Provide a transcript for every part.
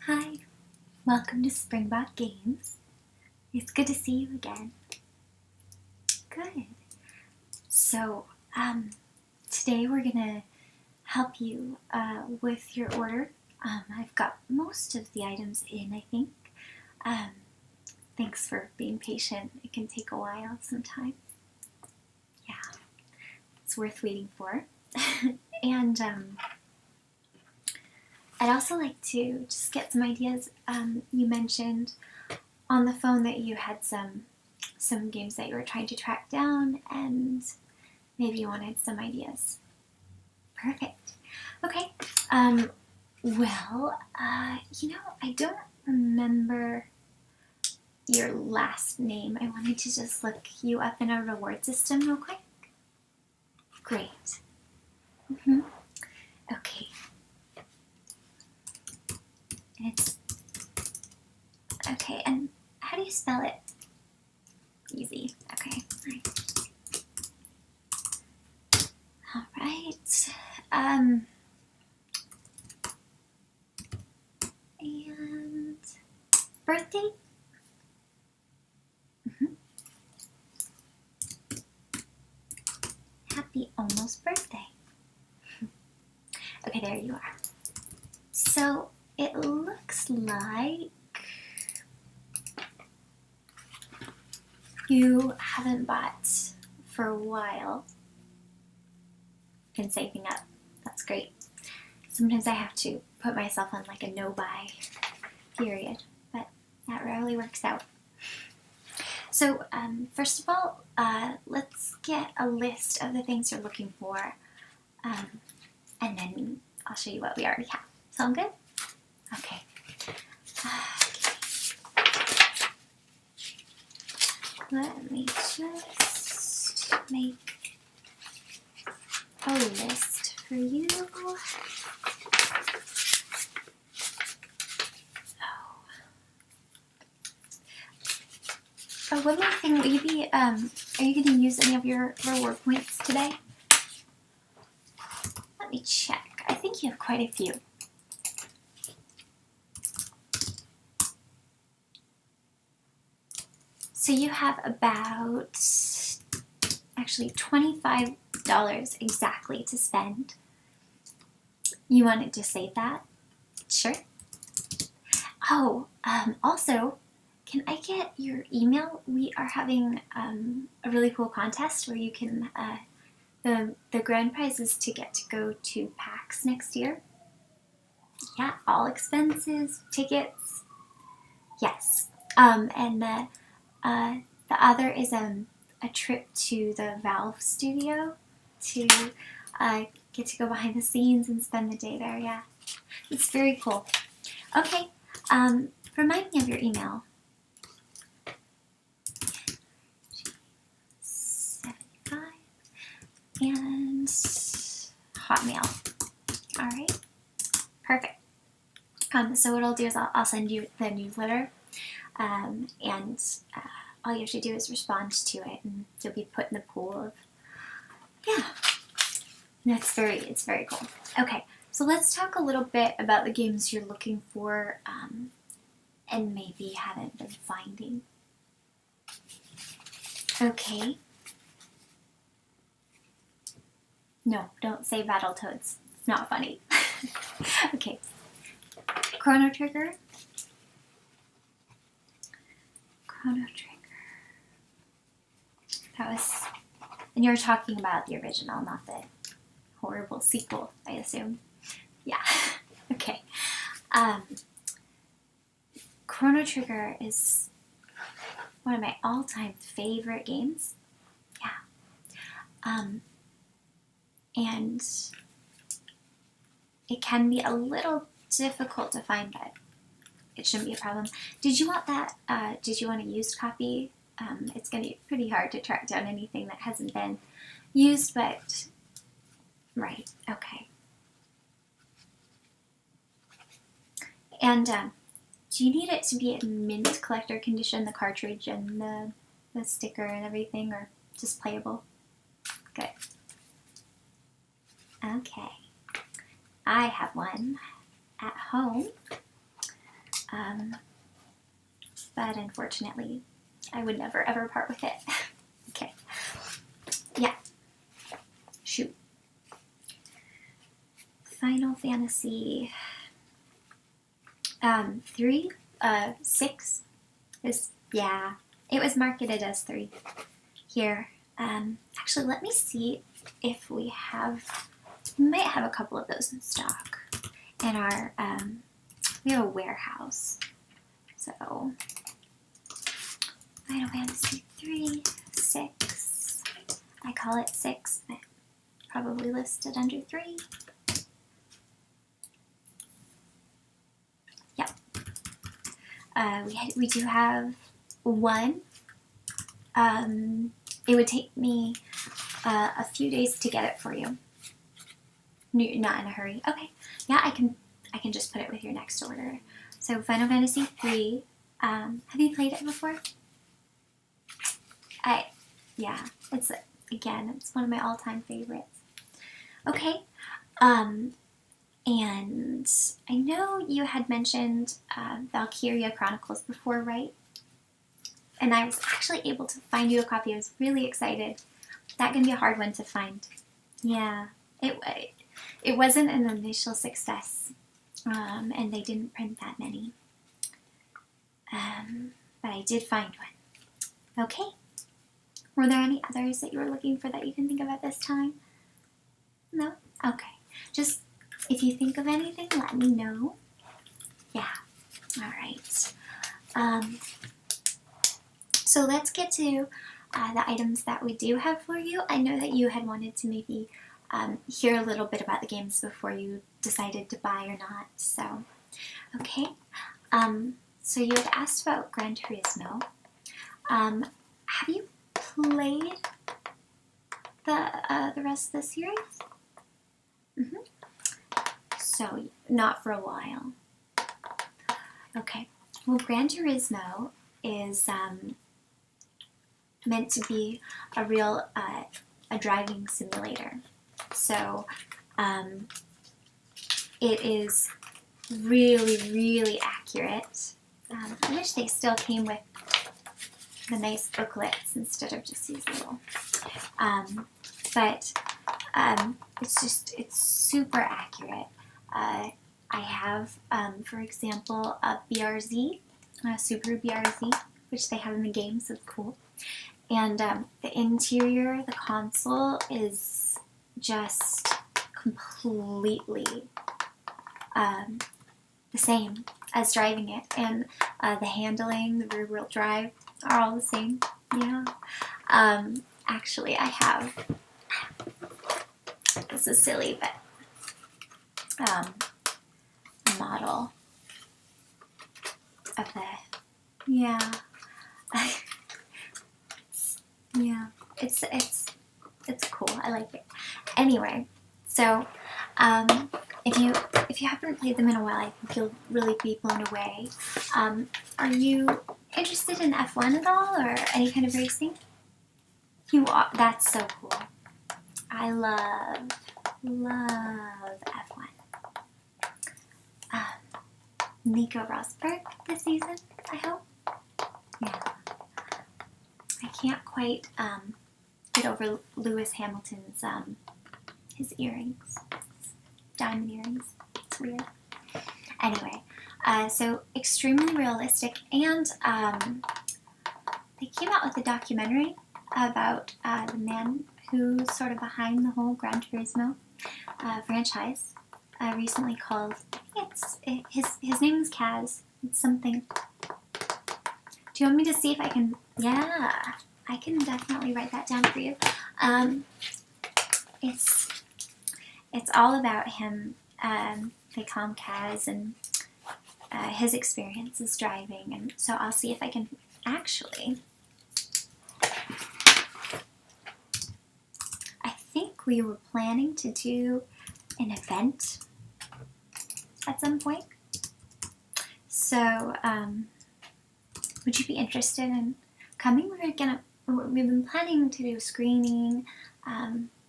Hi, welcome to Springbok Games. It's good to see you again. Good. So, today we're gonna help you with your order. I've got most of the items in, I think. Um, Thanks for being patient. It can take a while sometimes. Yeah, it's worth waiting for. And I'd also like to just get some ideas. You mentioned on the phone that you had some games that you were trying to track down, and maybe you wanted some ideas. Perfect. Okay. Well, I don't remember your last name. I wanted to just look you up in our reward system real quick. Great. Okay. It's okay. And how do you spell it? Easy. Okay. All right. And birthday? Happy almost birthday. Okay, there you are. So it looks like you haven't bought for a while. Been saving up. That's great. Sometimes I have to put myself on like a no-buy period, but that rarely works out. So first of all, let's get a list of the things you're looking for, and then I'll show you what we already have. Sound good? Okay. Let me just make a list for you. Oh, one more thing. Will you be, are you going to use any of your reward points today? Let me check. I think you have quite a few. So you have about, actually $25 exactly to spend. You wanted to save that? Sure. Oh, also, can I get your email? We are having a really cool contest where you can, the grand prize is to get to go to PAX next year. Yeah, all expenses, tickets. Yes. And the other is a trip to the Valve studio to get to go behind the scenes and spend the day there. Yeah, it's very cool. Okay, remind me of your email. 75 and Hotmail. All right, perfect. So what I'll do is I'll send you the newsletter, and all you have to do is respond to it, and you'll be put in the pool of, yeah. It's very cool. Okay, so let's talk a little bit about the games you're looking for, and maybe haven't been finding. Okay. No, don't say Battletoads. It's not funny. Okay. Chrono Trigger. That was, and you're talking about the original, not the horrible sequel, I assume. Yeah. Okay. Chrono Trigger is one of my all-time favorite games. Yeah. And it can be a little difficult to find, but it shouldn't be a problem. Did you want that? Did you want a used copy? It's going to be pretty hard to track down anything that hasn't been used, but right, okay. And do you need it to be in mint collector condition, the cartridge and the sticker and everything, or just playable? Good. Okay. I have one at home. But unfortunately, I would never ever part with it. Okay. Yeah. Shoot. Final Fantasy 3, 6 is, yeah, it was marketed as 3 here. Actually, let me see if we might have a couple of those in stock in our, we have a warehouse. So, Final Fantasy 3, 6, I call it 6, but probably listed under 3. Yep. We do have 1. It would take me a few days to get it for you. Not in a hurry. Okay. Yeah, I can just put it with your next order. So Final Fantasy 3. Have you played it before? Yeah. It's one of my all-time favorites. Okay. And I know you had mentioned Valkyria Chronicles before, right? And I was actually able to find you a copy. I was really excited. That can be a hard one to find. Yeah, it wasn't an initial success, and they didn't print that many. But I did find one. Okay. Were there any others that you were looking for that you can think of at this time? No? Okay. Just, if you think of anything, let me know. Yeah. All right. So let's get to the items that we do have for you. I know that you had wanted to maybe hear a little bit about the games before you decided to buy or not. So, okay. So you had asked about Gran Turismo. Have you played the rest of the series? So not for a while. Okay. Well, Gran Turismo is meant to be a real a driving simulator. So it is really, really accurate. I wish they still came with the nice booklets instead of just these little. But it's super accurate. I have, for example, a BRZ, a Subaru BRZ, which they have in the game, so it's cool. And the interior, the console, is just completely the same as driving it. And the handling, the rear-wheel drive are all the same. Yeah. Actually, I have, this is silly, but a model of the, yeah. Yeah, it's cool. I like it. Anyway, so if you haven't played them in a while, I think you'll really be blown away. Are you interested in F1 at all, or any kind of racing? You are. That's so cool. I love F1. Nico Rosberg this season, I hope. Yeah. I can't quite get over Lewis Hamilton's his earrings, diamond earrings. It's weird. Anyway, so extremely realistic, and they came out with a documentary about the man who's sort of behind the whole Gran Turismo franchise. Recently called, I think his name is Kaz. It's something. Do you want me to see if I can? Yeah, I can definitely write that down for you. It's all about him. They call him Kaz, and his experiences driving. And so I'll see if I can actually. I think we were planning to do an event at some point. So, would you be interested in coming? We've been planning to do a screening,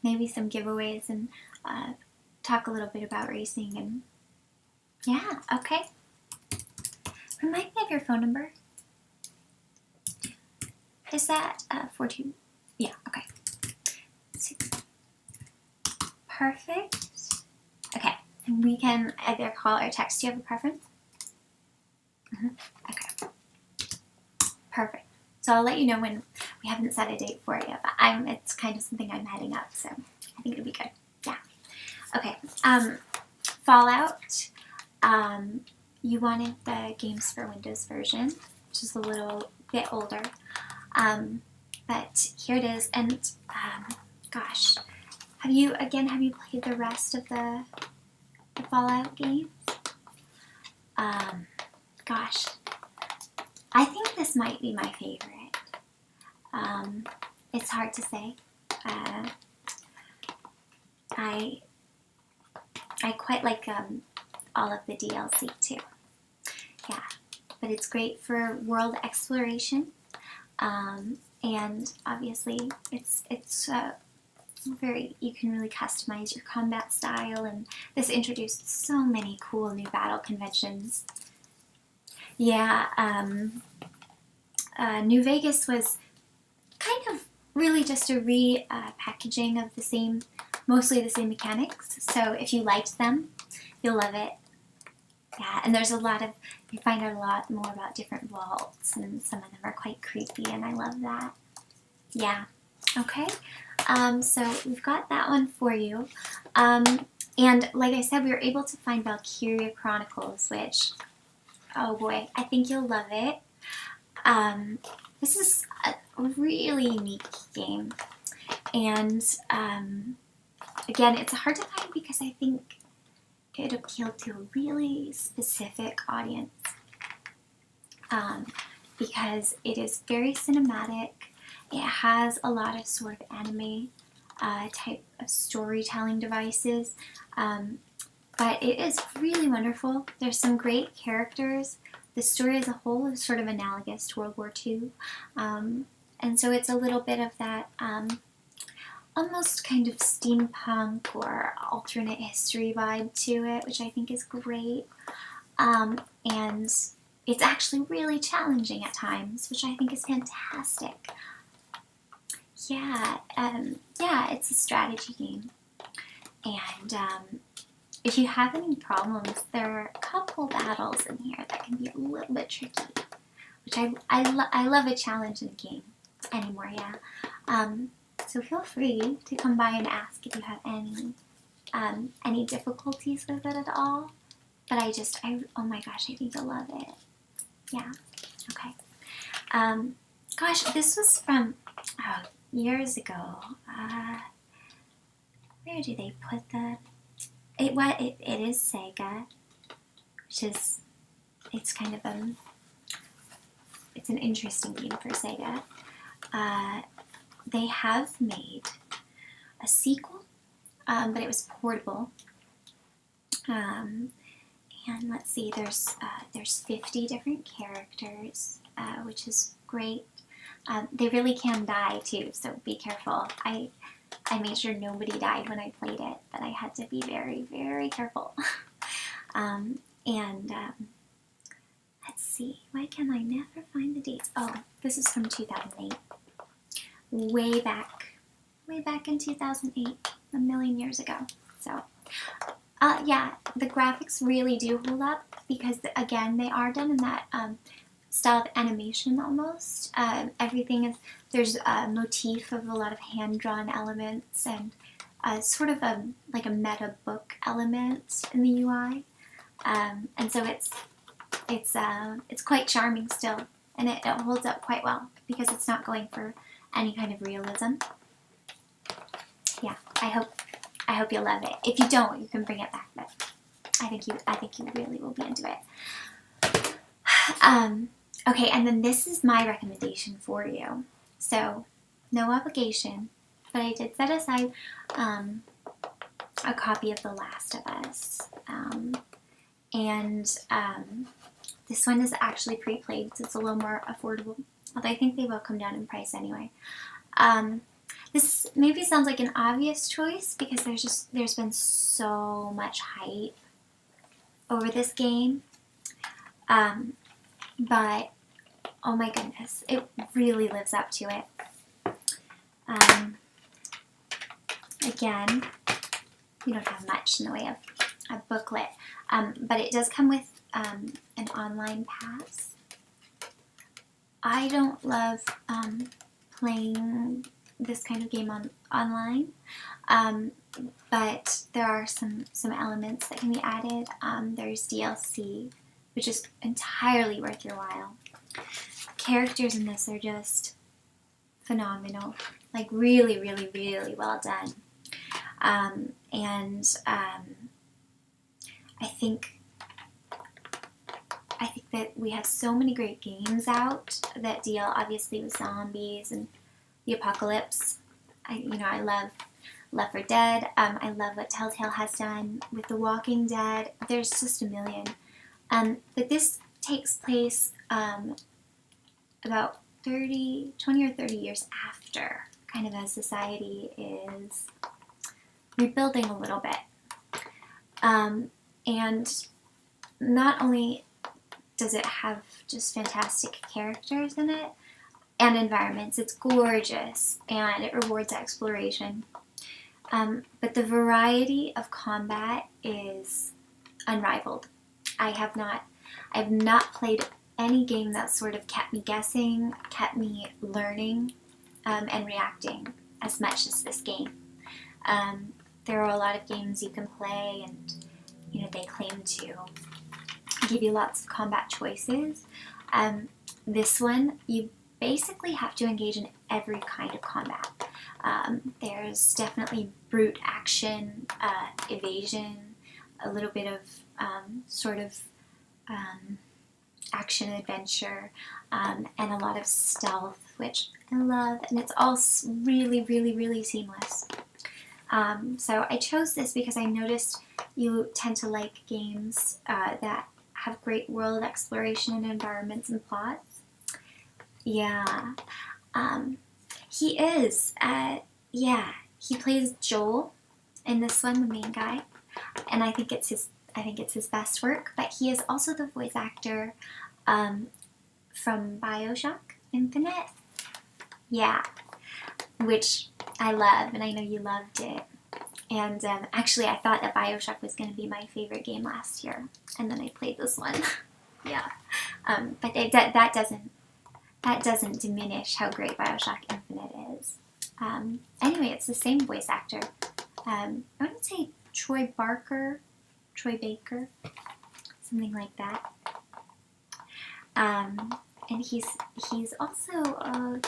maybe some giveaways, and talk a little bit about racing. And yeah, okay. Remind me of your phone number. Is that 42? Yeah, okay. 6. Perfect. Okay, and we can either call or text. Do you have a preference? Okay. Perfect. So I'll let you know when we haven't set a date for it yet, but it's kind of something I'm heading up, so I think it'll be good. Yeah. Okay. Fallout. You wanted the Games for Windows version, which is a little bit older. But here it is, and gosh, have you played the rest of the Fallout games? Gosh, I think this might be my favorite. It's hard to say. I quite like all of the DLC too. Yeah, but it's great for world exploration. And obviously it's you can really customize your combat style, and this introduced so many cool new battle conventions. Yeah, New Vegas was kind of really just a repackaging of mostly the same mechanics. So if you liked them, you'll love it. Yeah, and you find out a lot more about different vaults, and some of them are quite creepy, and I love that. Yeah, okay. So we've got that one for you. And like I said, we were able to find Valkyria Chronicles, which, oh boy, I think you'll love it. This is a really unique game. And again, it's hard to find because I think it appealed to a really specific audience, because it is very cinematic. It has a lot of sort of anime type of storytelling devices, but it is really wonderful. There's some great characters. The story as a whole is sort of analogous to World War II, and so it's a little bit of that almost kind of steampunk or alternate history vibe to it, which I think is great. And it's actually really challenging at times, which I think is fantastic. Yeah, it's a strategy game. And if you have any problems, there are a couple battles in here that can be a little bit tricky, which I love a challenge in a game anymore, yeah. So feel free to come by and ask if you have any difficulties with it at all. But oh my gosh, I think you'll love it. Yeah, okay. Gosh, this was from years ago. Where do they put it is Sega, which is, it's kind of it's an interesting game for Sega. They have made a sequel, but it was portable. And let's see, there's 50 different characters, which is great. They really can die too, so be careful. I made sure nobody died when I played it, but I had to be very, very careful. Let's see, why can I never find the dates? Oh, this is from 2008. Way back in 2008, a million years ago. So, yeah, the graphics really do hold up because, again, they are done in that style of animation almost. There's a motif of a lot of hand-drawn elements and sort of like a meta book element in the UI. And so it's quite charming still, and it holds up quite well because it's not going for any kind of realism. Yeah, I hope you'll love it. If you don't, you can bring it back, but I think you really will be into it. Okay, and then this is my recommendation for you. So, no obligation, but I did set aside a copy of The Last of Us. This one is actually pre-played, so it's a little more affordable. Although I think they will come down in price anyway. This maybe sounds like an obvious choice because there's been so much hype over this game. but oh my goodness, it really lives up to it. Again, we don't have much in the way of a booklet, but it does come with an online pass. I don't love playing this kind of game online, but there are some elements that can be added. There's DLC, which is entirely worth your while. Characters in this are just phenomenal, like really, really, really well done. I think that we have so many great games out that deal obviously with zombies and the apocalypse. I love Left 4 Dead. I love what Telltale has done with The Walking Dead. There's just a million. But this takes place about 20 or 30 years after, kind of as society is rebuilding a little bit. And not only does it have just fantastic characters in it and environments, it's gorgeous and it rewards exploration. But the variety of combat is unrivaled. I have not played any game that sort of kept me guessing, kept me learning, and reacting as much as this game. There are a lot of games you can play, and they claim to give you lots of combat choices. This one, you basically have to engage in every kind of combat. There's definitely brute action, evasion, a little bit of action adventure, and a lot of stealth, which I love, and it's all really, really, really seamless. So I chose this because I noticed you tend to like games that have great world exploration and environments and plots. Yeah. He is. He plays Joel in this one, the main guy, and I think it's his best work. But he is also the voice actor from BioShock Infinite. Yeah, which I love, and I know you loved it. And actually, I thought that BioShock was going to be my favorite game last year, and then I played this one. Yeah, but that doesn't diminish how great BioShock Infinite is. Anyway, it's the same voice actor. I want to say Troy Baker, something like that. And he's also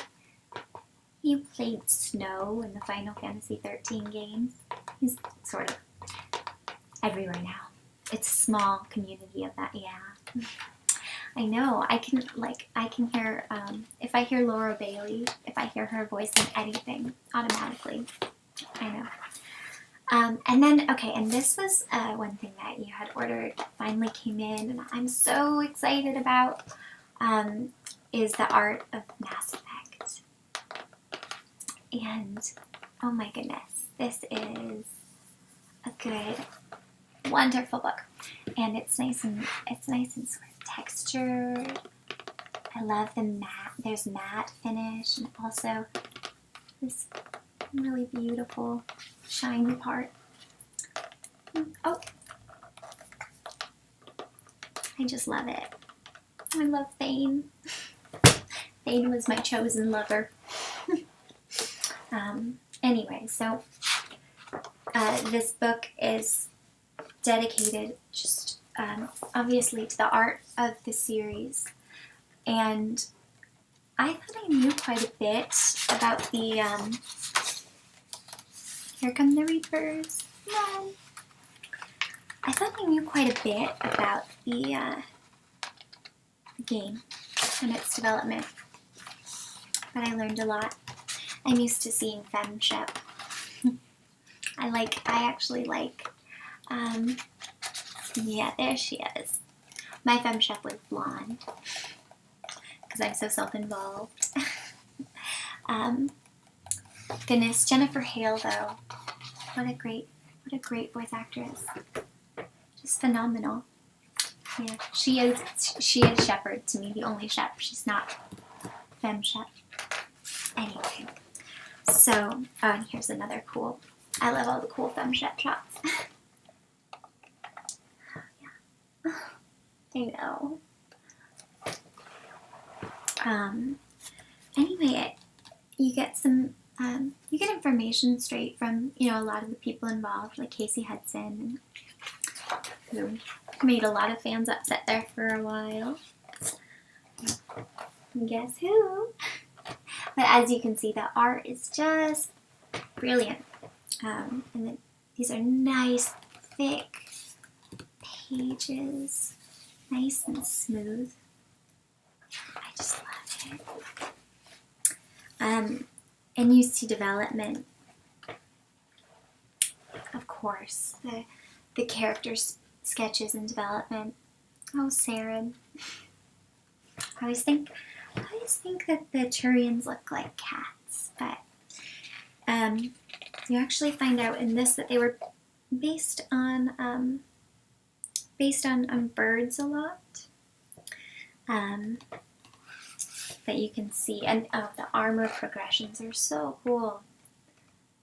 he played Snow in the Final Fantasy 13 games. He's sort of everywhere now. It's a small community of that. Yeah. I know. I can hear, if I hear Laura Bailey, if I hear her voice in anything, automatically. I know. And then, okay, and this was one thing that you had ordered, finally came in, and I'm so excited about, is the art of Mass Effect. And, oh my goodness, this is a good, wonderful book. And it's nice and sort of textured. I love the matte. There's matte finish, and also this really beautiful shiny part. Oh, I just love it. I love Thane. Thane was my chosen lover. Anyway, so this book is dedicated just obviously to the art of the series, and I thought I knew quite a bit about the here come the Reapers. Run. I thought I knew quite a bit about the game and its development, but I learned a lot. I'm used to seeing femship. I actually like, yeah, there she is. My femship was blonde, because I'm so self-involved. Goodness, Jennifer Hale, though, what a great voice actress. Just phenomenal. Yeah, she is shepherd to me, the only shep. She's not femme shep. Anyway, so, oh, and here's another cool, I love all the cool femme shep shots. Yeah. I know. Anyway, you get some, you get information straight from, you know, a lot of the people involved, like Casey Hudson, who made a lot of fans upset there for a while. And guess who? But as you can see, the art is just brilliant. And then these are nice, thick pages, nice and smooth. I just love it. And you see development, of course, the characters' sketches and development. Oh, Sarah. I always think that the Turians look like cats, but you actually find out in this that they were based on birds a lot. That you can see, and the armor progressions are so cool.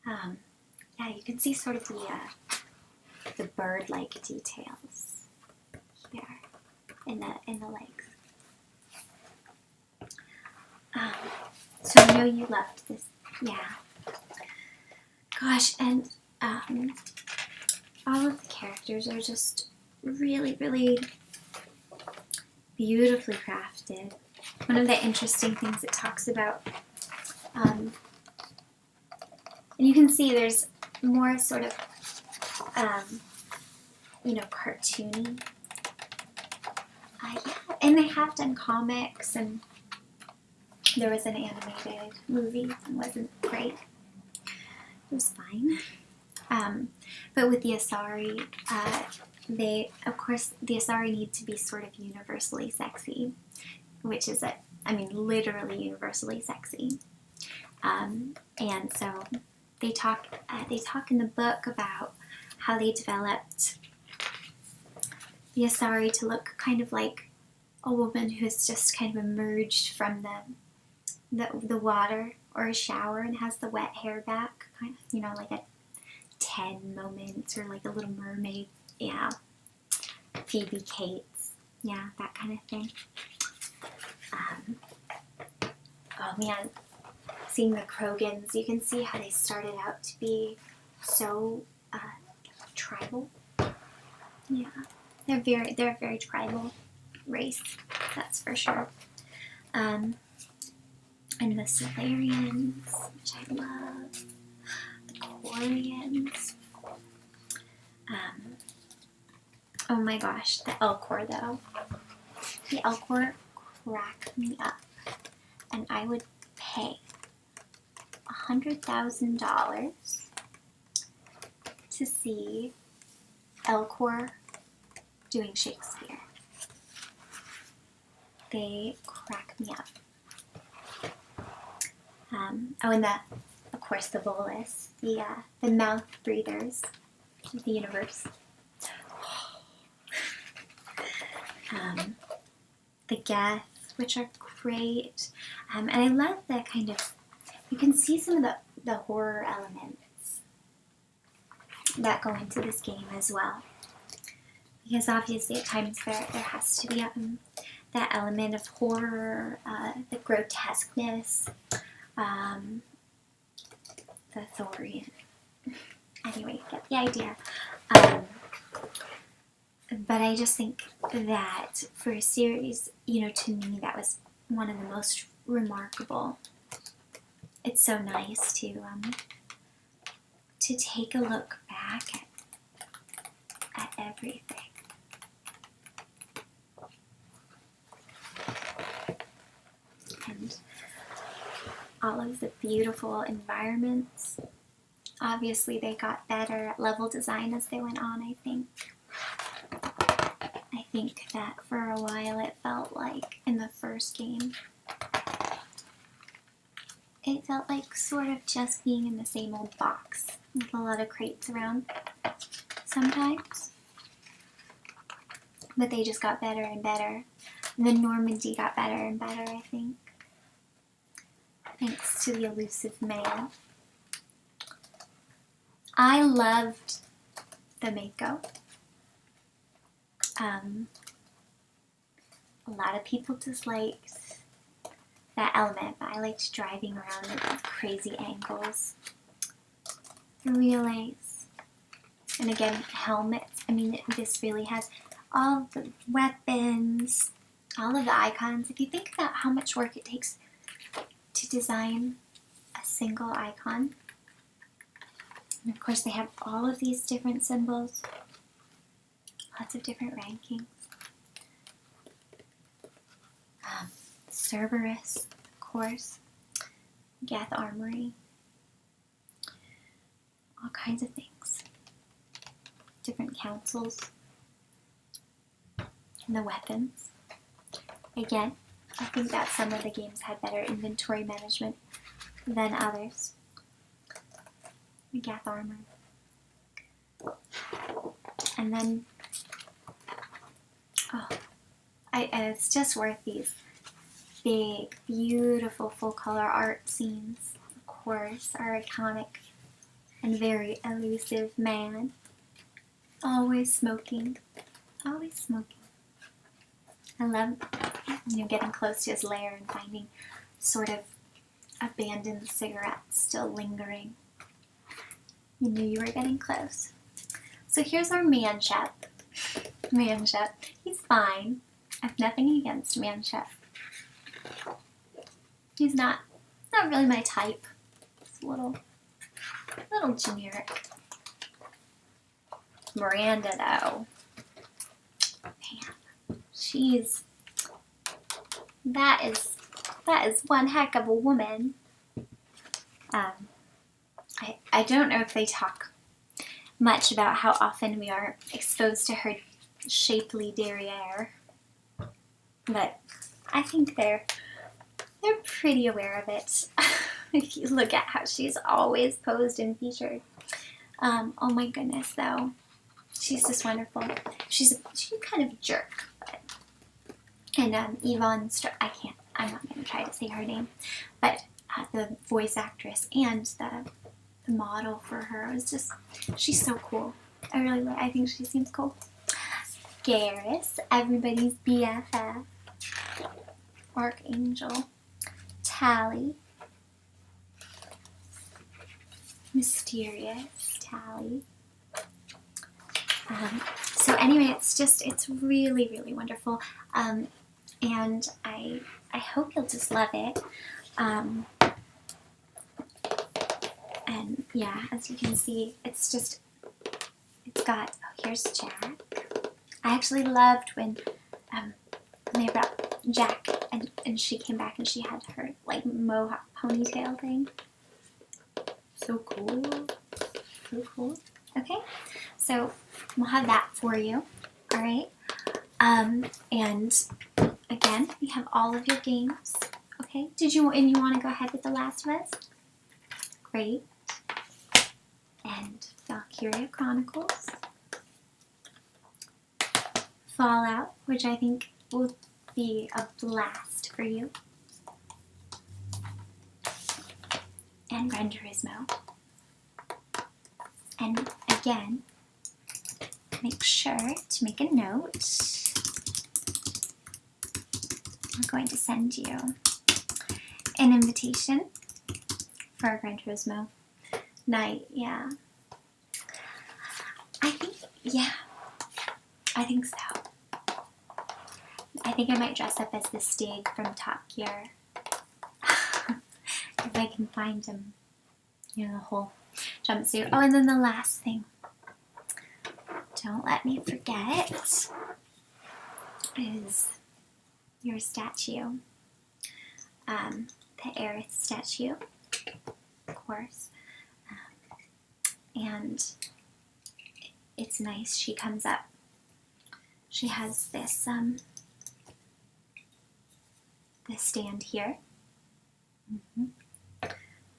Yeah, you can see sort of the bird-like details here in the legs. So I know you loved this, yeah. Gosh, and all of the characters are just really, really beautifully crafted. One of the interesting things it talks about, and you can see there's more sort of, you know, cartoony. Yeah, and they have done comics, and there was an animated movie. It wasn't great. It was fine. But with the Asari, of course, the Asari need to be sort of universally sexy, which is literally universally sexy. And so they talk in the book about how they developed the Asari to look kind of like a woman who's just kind of emerged from the water or a shower and has the wet hair back, kind of, you know, like a 10 moments or like a Little Mermaid, yeah, Phoebe Cates, yeah, that kind of thing. Oh man, seeing the Krogans, you can see how they started out to be so tribal. Yeah, they're a very tribal race, that's for sure. And the Solarians, which I love. The Quarians. Oh my gosh, the Elcor though. The Elcor crack me up. And I would pay $100,000 to see Elcor doing Shakespeare. They crack me up. And of course the Volus, the mouth breathers of the universe. The Geth, which are great. And I love that kind of, you can see some of the horror elements that go into this game as well. Because obviously at times there has to be that element of horror, the grotesqueness, the Thorian. Anyway, you get the idea. But I just think that for a series, you know, to me that was one of the most remarkable. It's so nice to take a look back at everything. And all of the beautiful environments. Obviously they got better at level design as they went on, I think. I think that for a while it felt like in the first game, it felt like sort of just being in the same old box with a lot of crates around sometimes. but they just got better and better. And the Normandy got better and better, I think, thanks to the elusive man. I loved the Mako. A lot of people disliked that element, but I liked driving around at crazy angles. The relays. And again, helmets. I mean, this really has all the weapons, all of the icons. If you think about how much work it takes to design a single icon. And of course, they have all of these different symbols. Lots of different rankings. Cerberus, of course. Gath Armory. All kinds of things. Different councils. And the weapons. Again, I think that some of the games had better inventory management than others. The Gath Armor. And then, it's just worth these big, beautiful, full-color art scenes. Of course, our iconic and very elusive man. Always smoking. Always smoking. I love, getting close to his lair and finding sort of abandoned cigarettes still lingering. You knew you were getting close. So here's our Manshep. Manshep. He's fine. I have nothing against Manshep. He's not really my type. It's a little generic. Miranda, though. Man, that is one heck of a woman. I don't know if they talk much about how often we are exposed to her shapely derriere, but I think they're pretty aware of it. If you look at how she's always posed and featured. Oh my goodness, though. She's just wonderful. She's kind of a jerk. And Yvonne, I'm not going to try to say her name, but the voice actress and the model for her is just, she's so cool. I think she seems cool. Garrus, everybody's BFF. Archangel. Tally. Mysterious Tally. So anyway, it's really, really wonderful. And I hope you'll just love it. And yeah, as you can see, it's got, here's Jack. I actually loved when they brought Jack and she came back and she had her like mohawk ponytail thing. So cool. So cool. Okay, so we'll have that for you. All right. And again, we have all of your games. Okay. You want to go ahead with The Last of Us? Great. And Valkyria Chronicles. Fallout, which I think will be a blast for you. And Gran Turismo. And again, make sure to make a note. I'm going to send you an invitation for our Gran Turismo night. Yeah. I think so. I think I might dress up as the Stig from Top Gear. If I can find him. The whole jumpsuit. Oh, and then the last thing. Don't let me forget. Is your statue. The Aerith statue. Of course. And it's nice. She comes up. She has this this stand here,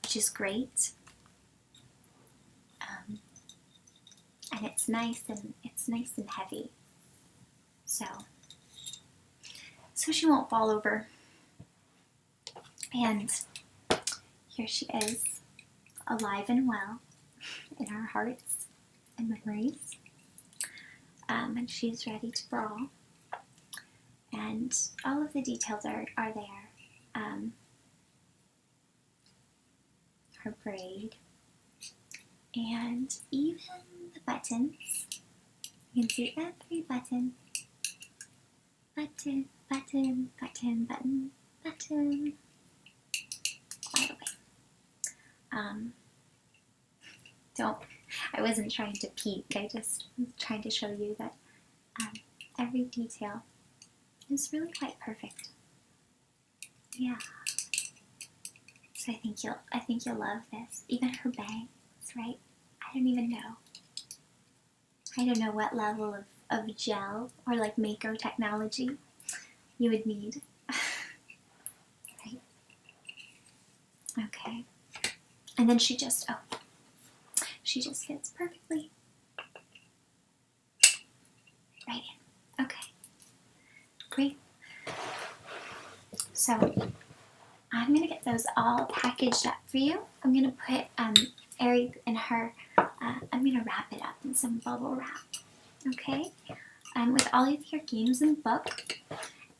which is great, and it's nice and heavy. so she won't fall over. And here she is, alive and well in our hearts and memories. And she's ready to brawl. And all of the details are there. Her braid, and even the buttons. You can see every button. Button, button, button, button, button. All the way. I wasn't trying to peek. I just was trying to show you that every detail is really quite perfect. Yeah. So I think you'll love this. Even her bangs, right? I don't even know. I don't know what level of gel or like mako technology you would need. Right? Okay. And then she just fits perfectly right in. Okay. Great. So I'm going to get those all packaged up for you. I'm going to put Ari in her, I'm going to wrap it up in some bubble wrap, okay? With all of your games in the book,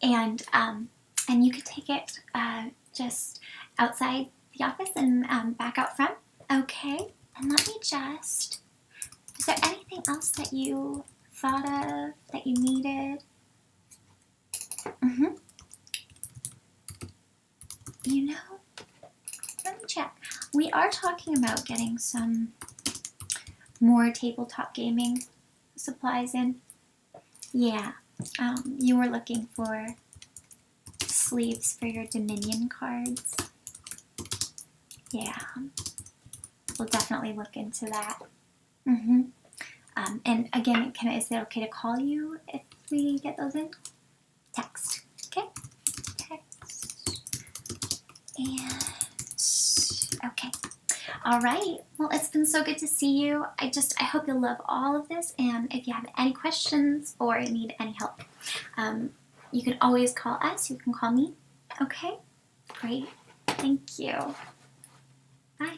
and you could take it just outside the office and back out front, okay? And let me just, is there anything else that you thought of, that you needed? You know, let me check. We are talking about getting some more tabletop gaming supplies in. Yeah, you were looking for sleeves for your Dominion cards. Yeah, we'll definitely look into that. And again, is it okay to call you if we get those in? Text, okay? And, okay. All right. Well, it's been so good to see you. I hope you'll love all of this. And if you have any questions or need any help, you can always call us. You can call me. Okay? Great. Thank you. Bye.